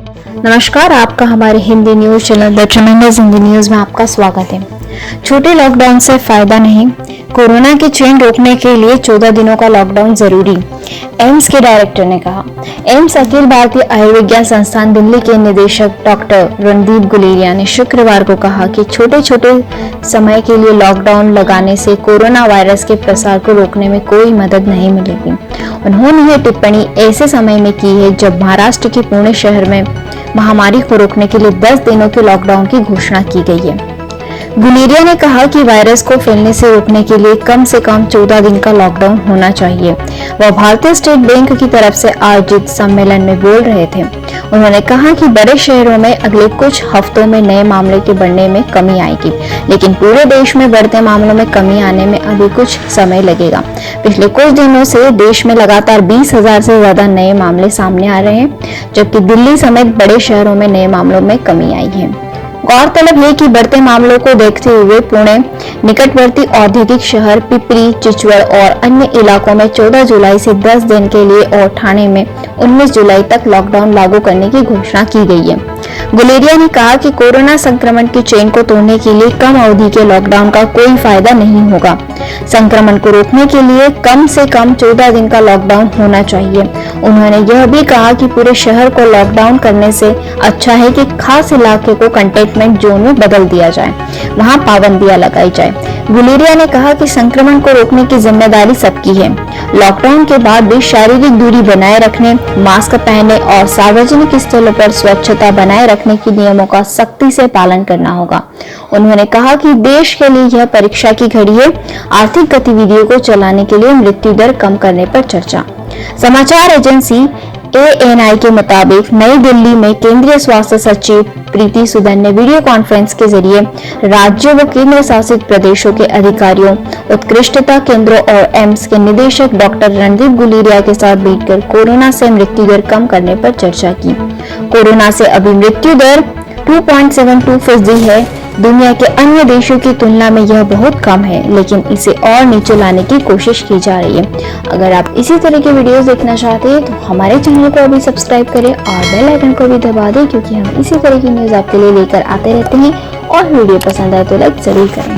नमस्कार, आपका हमारे Hindi news channel the ट्रेमेंडस Hindi news में आपका स्वागत है। छोटे लॉकडाउन से फायदा नहीं, कोरोना की चेन रोकने के लिए 14 दिनों का लॉकडाउन जरूरी, एम्स के डायरेक्टर ने कहा। एम्स अखिल भारतीय आयुर्विज्ञान संस्थान दिल्ली के निदेशक डॉक्टर रणदीप गुलेरिया ने शुक्रवार को कहा कि छोटे छोटे समय के लिए लॉकडाउन लगाने से कोरोना वायरस के प्रसार को रोकने में कोई मदद नहीं मिलेगी। उन्होंने यह टिप्पणी ऐसे समय में की है जब महाराष्ट्र के पुणे शहर में महामारी को रोकने के लिए 10 दिनों के लॉकडाउन की घोषणा की गई है। गुलेरिया ने कहा कि वायरस को फैलने से रोकने के लिए कम से कम 14 दिन का लॉकडाउन होना चाहिए। वह भारतीय स्टेट बैंक की तरफ से आयोजित सम्मेलन में बोल रहे थे। उन्होंने कहा कि बड़े शहरों में अगले कुछ हफ्तों में नए मामले के बढ़ने में कमी आएगी, लेकिन पूरे देश में बढ़ते मामलों में कमी आने में अभी कुछ समय लगेगा। पिछले कुछ दिनों से देश में लगातार 20,000 से ज्यादा नए मामले सामने आ रहे हैं, जबकि दिल्ली समेत बड़े शहरों में नए मामलों में कमी आई है। गौरतलब है कि बढ़ते मामलों को देखते हुए पुणे, निकटवर्ती औद्योगिक शहर पिपरी चिचवड़ और अन्य इलाकों में 14 जुलाई से 10 दिन के लिए और ठाणे में 19 जुलाई तक लॉकडाउन लागू करने की घोषणा की गई है। गुलेरिया ने कहा कि कोरोना संक्रमण की चेन को तोड़ने के लिए कम अवधि के लॉकडाउन का कोई फायदा नहीं होगा। संक्रमण को रोकने के लिए कम से कम 14 दिन का लॉकडाउन होना चाहिए। उन्होंने यह भी कहा कि पूरे शहर को लॉकडाउन करने से अच्छा है कि खास इलाके को कंटेनमेंट जोन में बदल दिया जाए, वहां पाबंदियां लगाई जाए। गुलेरिया ने कहा कि संक्रमण को रोकने की जिम्मेदारी सबकी है। लॉकडाउन के बाद भी शारीरिक दूरी बनाए रखने, मास्क पहनने और सार्वजनिक स्थलों पर स्वच्छता बनाए रखने के नियमों का सख्ती से पालन करना होगा। उन्होंने कहा कि देश के लिए यह परीक्षा की घड़ी है। आर्थिक गतिविधियों को चलाने के लिए मृत्यु दर कम करने पर चर्चा। समाचार एजेंसी ANI के मुताबिक नई दिल्ली में केंद्रीय स्वास्थ्य सचिव प्रीति सूदन ने वीडियो कॉन्फ्रेंस के जरिए राज्यों व केंद्र शासित प्रदेशों के अधिकारियों, उत्कृष्टता केंद्रों और एम्स के निदेशक डॉक्टर रणदीप गुलेरिया के साथ बैठकर कोरोना से मृत्यु दर कम करने पर चर्चा की। कोरोना से अभी मृत्यु दर 2.72% है। दुनिया के अन्य देशों की तुलना में यह बहुत कम है, लेकिन इसे और नीचे लाने की कोशिश की जा रही है। अगर आप इसी तरह के वीडियोस देखना चाहते हैं तो हमारे चैनल को अभी सब्सक्राइब करें और बेल आइकन को भी दबा दें, क्योंकि हम इसी तरह की न्यूज आपके लिए लेकर आते रहते हैं। और वीडियो पसंद आए तो लाइक जरूर करें।